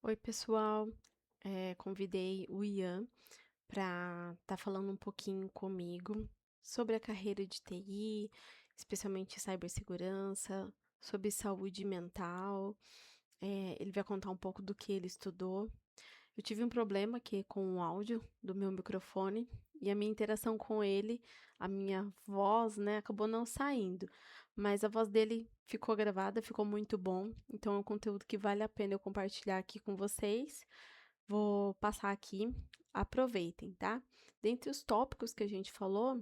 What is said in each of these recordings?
Oi, pessoal. Convidei o Ian para estar falando um pouquinho comigo sobre a carreira de TI, especialmente cibersegurança, sobre saúde mental. Ele vai contar um pouco do que ele estudou. Eu tive um problema aqui com o áudio do meu microfone e a minha interação com ele, a minha voz, né, acabou não saindo. Mas a voz dele ficou gravada, ficou muito bom. Então é um conteúdo que vale a pena eu compartilhar aqui com vocês. Vou passar aqui, aproveitem, tá? Dentre os tópicos que a gente falou,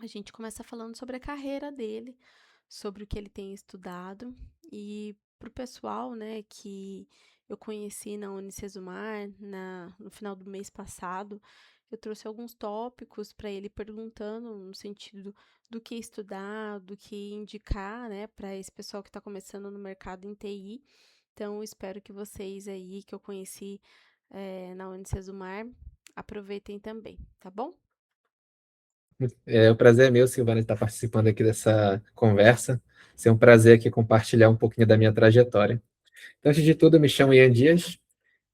a gente começa falando sobre a carreira dele, sobre o que ele tem estudado e para o pessoal, né, que eu conheci na Unicesumar no final do mês passado, eu trouxe alguns tópicos para ele perguntando no sentido do que estudar, do que indicar, né, para esse pessoal que está começando no mercado em TI. Então, espero que vocês aí que eu conheci na Unicesumar aproveitem também, tá bom? O prazer é meu, Silvana, estar participando aqui dessa conversa. É um prazer aqui compartilhar um pouquinho da minha trajetória. Então, antes de tudo, eu me chamo Ian Dias,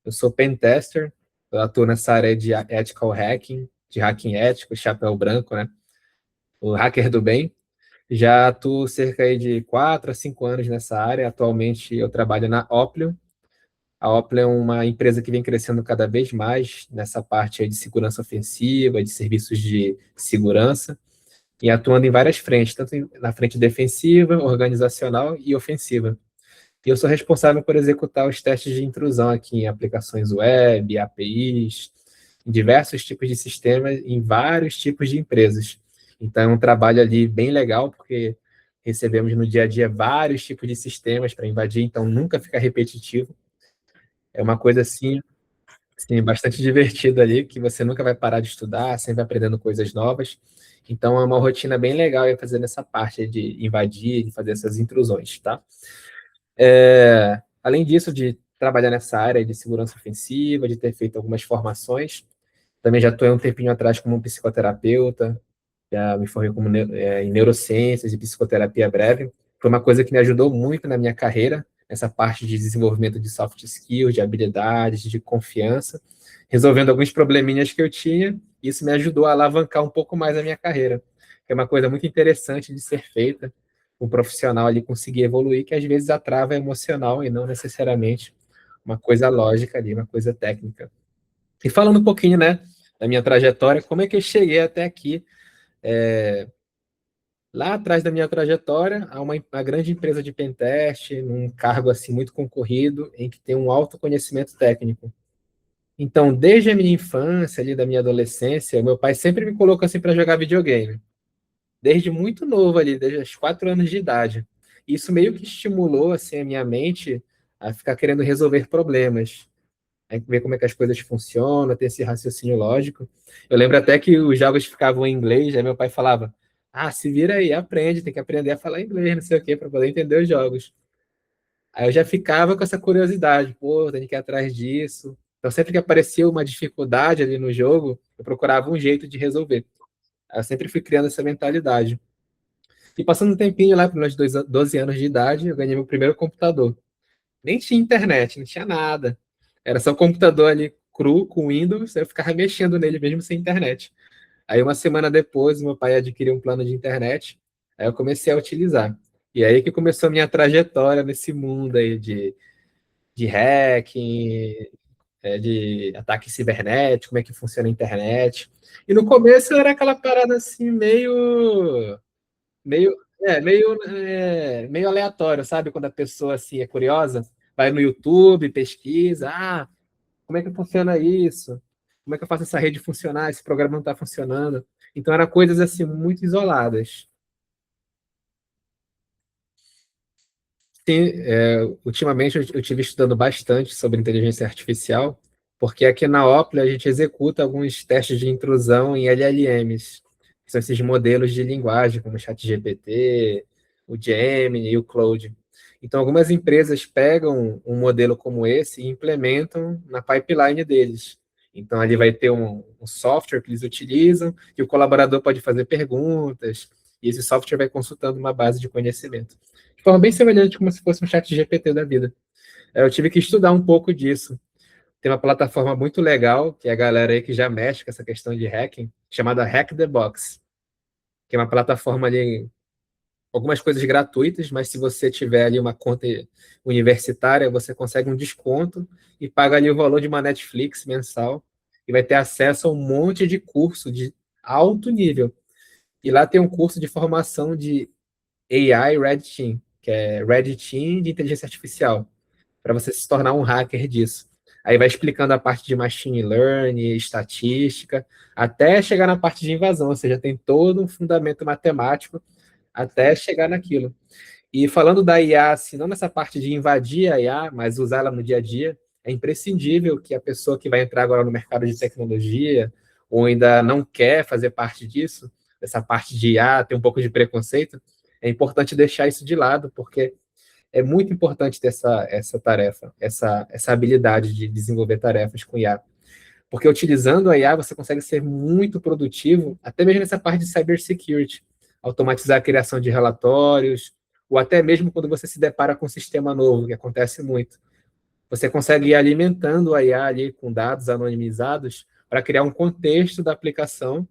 eu sou pen tester, eu atuo nessa área de ethical hacking, de hacking ético, chapéu branco, né? O hacker do bem. Já atuo cerca aí de 4 a 5 anos nessa área. Atualmente eu trabalho na Oplium. A Oplium é uma empresa que vem crescendo cada vez mais nessa parte aí de segurança ofensiva, de serviços de segurança e atuando em várias frentes, na frente defensiva, organizacional e ofensiva. E eu sou responsável por executar os testes de intrusão aqui em aplicações web, APIs, em diversos tipos de sistemas, em vários tipos de empresas. Então é um trabalho ali bem legal, porque recebemos no dia a dia vários tipos de sistemas para invadir, então nunca fica repetitivo. É uma coisa assim, sim, bastante divertido ali, que você nunca vai parar de estudar, sempre aprendendo coisas novas. Então, é uma rotina bem legal eu fazer nessa parte de invadir, de fazer essas intrusões, tá? Além disso, de trabalhar nessa área de segurança ofensiva, de ter feito algumas formações, também já estou há um tempinho atrás como um psicoterapeuta, já me formei como em neurociências e psicoterapia breve. Foi uma coisa que me ajudou muito na minha carreira, essa parte de desenvolvimento de soft skills, de habilidades, de confiança, resolvendo alguns probleminhas que eu tinha. Isso me ajudou a alavancar um pouco mais a minha carreira, que é uma coisa muito interessante de ser feita, o profissional ali conseguir evoluir, que às vezes a trava é emocional e não necessariamente uma coisa lógica ali, uma coisa técnica. E falando um pouquinho, né, da minha trajetória, como é que eu cheguei até aqui, lá atrás da minha trajetória, há uma grande empresa de pentest, num cargo assim muito concorrido, em que tem um alto conhecimento técnico. Então, desde a minha infância, ali da minha adolescência, meu pai sempre me colocou assim para jogar videogame. Desde muito novo ali, desde os 4 anos de idade. Isso meio que estimulou assim a minha mente a ficar querendo resolver problemas, a ver como é que as coisas funcionam, ter esse raciocínio lógico. Eu lembro até que os jogos ficavam em inglês, aí meu pai falava: "Ah, se vira aí, aprende, tem que aprender a falar inglês, não sei o quê, para poder entender os jogos". Aí eu já ficava com essa curiosidade, pô, tem que ir atrás disso. Então, sempre que aparecia uma dificuldade ali no jogo, eu procurava um jeito de resolver. Aí eu sempre fui criando essa mentalidade. E passando um tempinho lá, pelos meus 12 anos de idade, eu ganhei meu primeiro computador. Nem tinha internet, não tinha nada. Era só um computador ali cru, com Windows, eu ficava mexendo nele mesmo sem internet. Aí, uma semana depois, meu pai adquiriu um plano de internet, aí eu comecei a utilizar. E aí que começou a minha trajetória nesse mundo aí de hacking, de ataque cibernético, como é que funciona a internet. E no começo era aquela parada assim, meio, meio aleatório, sabe? Quando a pessoa assim é curiosa, vai no YouTube, pesquisa, como é que funciona isso? Como é que eu faço essa rede funcionar? Esse programa não está funcionando. Então, eram coisas assim muito isoladas. Sim, ultimamente eu tive estudando bastante sobre inteligência artificial, porque aqui na Opera a gente executa alguns testes de intrusão em LLMs, que são esses modelos de linguagem, como o ChatGPT, o Gemini e o Claude. Então, algumas empresas pegam um modelo como esse e implementam na pipeline deles. Então, ali vai ter um software que eles utilizam, e o colaborador pode fazer perguntas, e esse software vai consultando uma base de conhecimento de forma bem semelhante, como se fosse um chat GPT da vida. Eu tive que estudar um pouco disso. Tem uma plataforma muito legal, que é a galera aí que já mexe com essa questão de hacking, chamada Hack the Box, que é uma plataforma ali, algumas coisas gratuitas, mas se você tiver ali uma conta universitária, você consegue um desconto e paga ali o valor de uma Netflix mensal e vai ter acesso a um monte de curso de alto nível. E lá tem um curso de formação de AI Red Team, que é Red Team de inteligência artificial, para você se tornar um hacker disso. Aí vai explicando a parte de machine learning, estatística, até chegar na parte de invasão, ou seja, tem todo um fundamento matemático até chegar naquilo. E falando da IA, assim, não nessa parte de invadir a IA, mas usar ela no dia a dia, é imprescindível que a pessoa que vai entrar agora no mercado de tecnologia, ou ainda não quer fazer parte disso, dessa parte de IA, tem um pouco de preconceito, é importante deixar isso de lado, porque é muito importante ter essa tarefa, essa habilidade de desenvolver tarefas com IA. Porque utilizando a IA, você consegue ser muito produtivo, até mesmo nessa parte de cybersecurity, automatizar a criação de relatórios, ou até mesmo quando você se depara com um sistema novo, que acontece muito. Você consegue ir alimentando a IA ali com dados anonimizados para criar um contexto da aplicação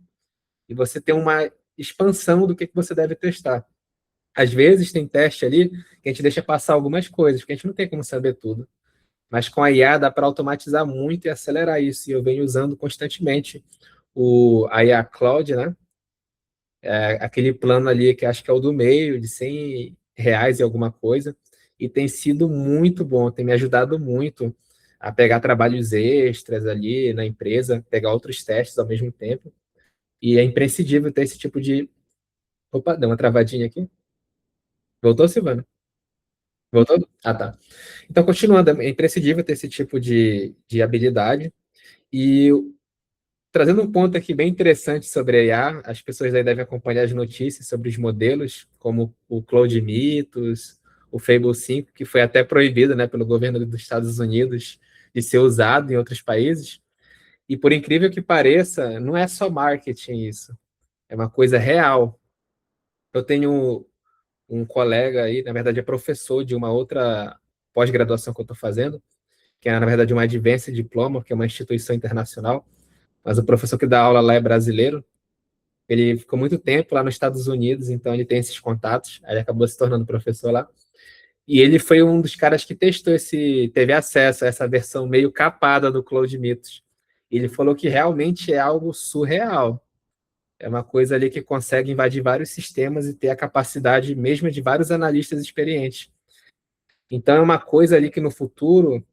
e você ter uma expansão do que você deve testar. Às vezes tem teste ali que a gente deixa passar algumas coisas, porque a gente não tem como saber tudo. Mas com a IA dá para automatizar muito e acelerar isso. E eu venho usando constantemente a IA Cloud, né? Aquele plano ali que acho que é o do meio, de R$ 100 e alguma coisa. E tem sido muito bom, tem me ajudado muito a pegar trabalhos extras ali na empresa, pegar outros testes ao mesmo tempo. E é imprescindível ter esse tipo de. Opa, deu uma travadinha aqui. Voltou, Silvana? Voltou? Ah, tá. Então, continuando, é imprescindível ter esse tipo de habilidade. E trazendo um ponto aqui bem interessante sobre a IA, as pessoas aí devem acompanhar as notícias sobre os modelos, como o Claude Mythos, o Fable 5, que foi até proibido, né, pelo governo dos Estados Unidos de ser usado em outros países. E por incrível que pareça, não é só marketing isso, é uma coisa real. Eu tenho um colega aí, na verdade é professor de uma outra pós-graduação que eu estou fazendo, que é, na verdade, uma Advanced Diploma, que é uma instituição internacional, mas o professor que dá aula lá é brasileiro. Ele ficou muito tempo lá nos Estados Unidos, então ele tem esses contatos, aí acabou se tornando professor lá. E ele foi um dos caras que testou teve acesso a essa versão meio capada do Cloud Mythos. E ele falou que realmente é algo surreal. É uma coisa ali que consegue invadir vários sistemas e ter a capacidade mesmo de vários analistas experientes. Então é uma coisa ali que no futuro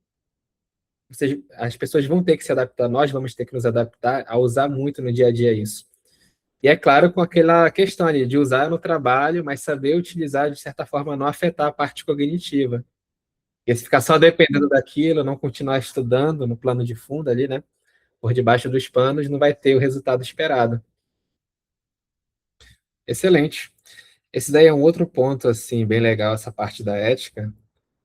as pessoas vão ter que se adaptar, nós vamos ter que nos adaptar a usar muito no dia a dia isso. E é claro, com aquela questão ali de usar no trabalho, mas saber utilizar de certa forma, não afetar a parte cognitiva. E se ficar só dependendo daquilo, não continuar estudando no plano de fundo ali, né? Por debaixo dos panos, não vai ter o resultado esperado. Excelente. Esse daí é um outro ponto, assim, bem legal, essa parte da ética,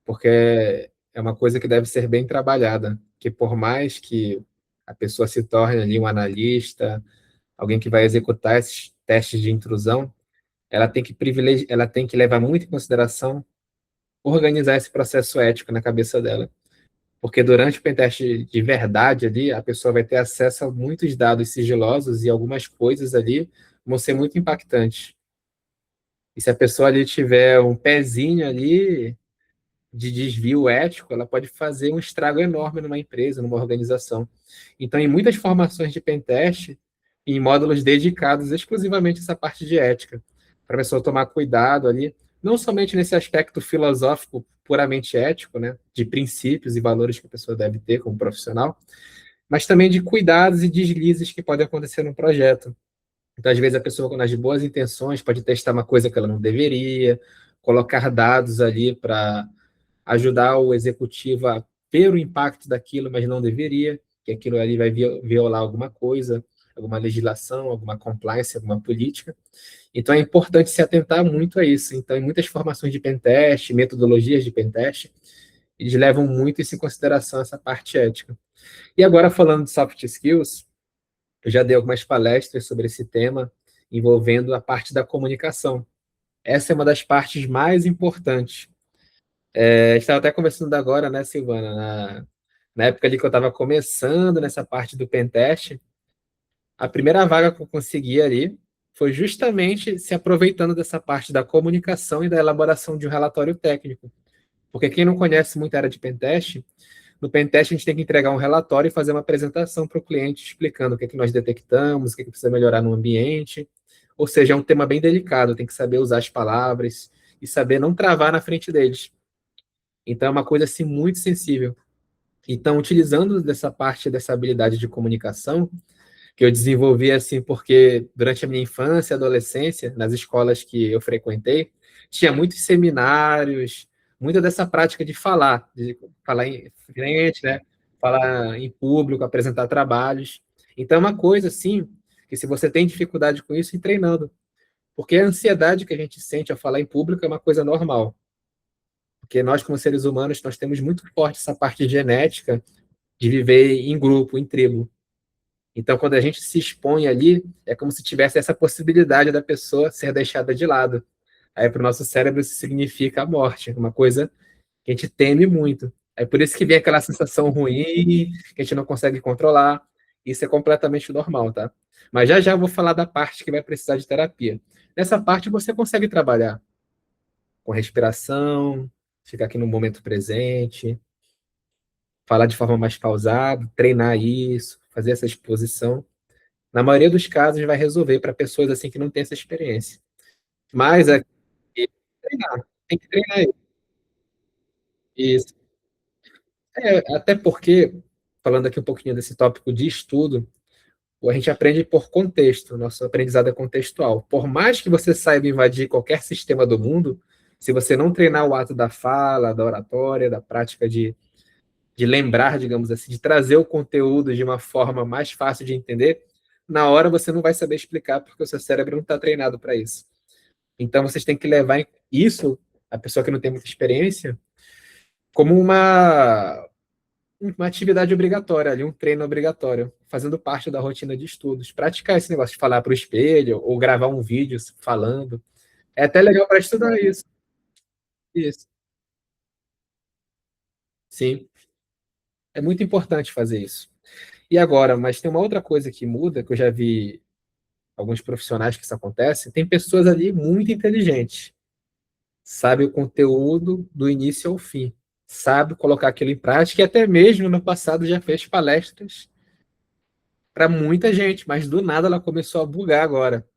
porque é uma coisa que deve ser bem trabalhada, que por mais que a pessoa se torne ali um analista, alguém que vai executar esses testes de intrusão, ela tem que levar muito em consideração organizar esse processo ético na cabeça dela. Porque durante o pentest de verdade ali, a pessoa vai ter acesso a muitos dados sigilosos e algumas coisas ali vão ser muito impactantes. E se a pessoa ali tiver um pezinho ali de desvio ético, ela pode fazer um estrago enorme numa empresa, numa organização. Então, em muitas formações de pentest, em módulos dedicados exclusivamente a essa parte de ética, para a pessoa tomar cuidado ali, não somente nesse aspecto filosófico puramente ético, né, de princípios e valores que a pessoa deve ter como profissional, mas também de cuidados e deslizes que podem acontecer no projeto. Então, às vezes, a pessoa, com as boas intenções, pode testar uma coisa que ela não deveria, colocar dados ali para ajudar o executivo a ver o impacto daquilo, mas não deveria, que aquilo ali vai violar alguma coisa, alguma legislação, alguma compliance, alguma política. Então é importante se atentar muito a isso. Então, em muitas formações de pentest, metodologias de pentest, eles levam muito isso em consideração, essa parte ética. E agora, falando de soft skills, eu já dei algumas palestras sobre esse tema, envolvendo a parte da comunicação. Essa é uma das partes mais importantes. Estava até conversando agora, né, Silvana, na época ali que eu estava começando nessa parte do pentest, a primeira vaga que eu consegui ali foi justamente se aproveitando dessa parte da comunicação e da elaboração de um relatório técnico. Porque quem não conhece muito a área de pentest, no pentest a gente tem que entregar um relatório e fazer uma apresentação para o cliente explicando o que é que nós detectamos, o que é que precisa melhorar no ambiente. Ou seja, é um tema bem delicado, tem que saber usar as palavras e saber não travar na frente deles. Então é uma coisa assim muito sensível. Então, utilizando dessa parte dessa habilidade de comunicação, que eu desenvolvi assim porque durante a minha infância e adolescência, nas escolas que eu frequentei, tinha muitos seminários, muita dessa prática de falar em frente, né? Falar em público, apresentar trabalhos. Então, é uma coisa assim que se você tem dificuldade com isso, ir treinando, porque a ansiedade que a gente sente ao falar em público é uma coisa normal, porque nós como seres humanos, nós temos muito forte essa parte genética de viver em grupo, em tribo. Então, quando a gente se expõe ali, é como se tivesse essa possibilidade da pessoa ser deixada de lado. Aí, para o nosso cérebro, isso significa a morte, uma coisa que a gente teme muito. É por isso que vem aquela sensação ruim, que a gente não consegue controlar. Isso é completamente normal, tá? Mas já já eu vou falar da parte que vai precisar de terapia. Nessa parte, você consegue trabalhar com respiração, ficar aqui no momento presente, falar de forma mais pausada, treinar isso, fazer essa exposição. Na maioria dos casos, vai resolver para pessoas assim que não têm essa experiência. Mas é treinar, tem que treinar isso. Até porque, falando aqui um pouquinho desse tópico de estudo, a gente aprende por contexto, nosso aprendizado é contextual. Por mais que você saiba invadir qualquer sistema do mundo, se você não treinar o ato da fala, da oratória, da prática de lembrar, digamos assim, de trazer o conteúdo de uma forma mais fácil de entender, na hora você não vai saber explicar, porque o seu cérebro não está treinado para isso. Então, vocês têm que levar isso, a pessoa que não tem muita experiência, como uma atividade obrigatória, ali, um treino obrigatório, fazendo parte da rotina de estudos. Praticar esse negócio de falar para o espelho ou gravar um vídeo falando. É até legal para estudar isso. Isso. Sim, é muito importante fazer isso. E agora, mas tem uma outra coisa que muda, que eu já vi alguns profissionais que isso acontece, tem pessoas ali muito inteligentes, sabe o conteúdo do início ao fim, sabe colocar aquilo em prática e até mesmo no passado já fez palestras para muita gente, mas do nada ela começou a bugar agora.